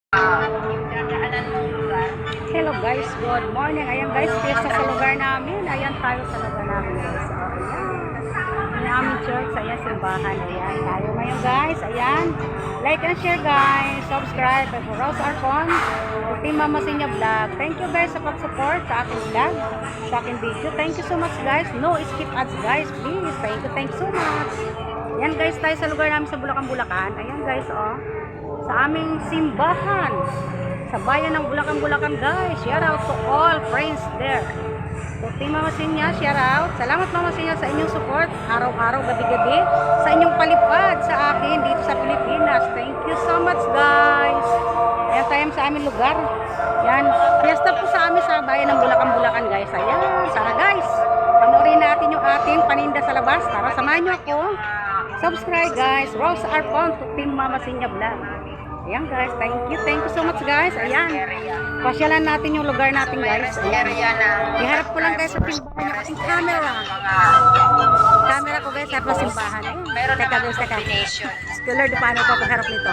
Hello guys, good morning. Ayan guys, piyesta sa lugar namin. Ayan tayo sa lugar namin guys. So, ayan. Yung aming church, ayan, simbahan. Ayan, tayo ngayon guys. Ayan. Like and share guys. Subscribe for Rose Arpon. Team Mama Sinya Vlog. Thank you guys sa pag-support sa aking vlog, sa aking video. Thank you so much guys. No skip ads guys, please. Thank you so much. Ayan guys, tayo sa lugar namin sa Bulacan. Ayan guys, oh. Sa aming simbahan sa bayan ng Bulacan guys. Shout out to all friends there. So Team Mama Sinya, shout out. Salamat Mama Sinya sa inyong support araw-araw, gabi-gabi, sa inyong palipad sa akin dito sa Pilipinas. Thank you so much guys. Ayan tayo sa aming lugar. Yan, fiesta po sa amin sa bayan ng Bulacan guys. Ayan, tara guys, panoorin natin yung ating paninda sa labas. Tara, samahan nyo ako. Subscribe guys, Rose Arpon to Team Mama Sinya Vlog. Ayan guys, thank you so much guys. Ayan, pasyalan natin yung lugar natin guys. Ayan, iharap ko lang guys sa simbahan yung ating camera. Camera ko guys, harap na simbahan. Ayan, teka guys, teka. Scholar, paano pa pagharap nito?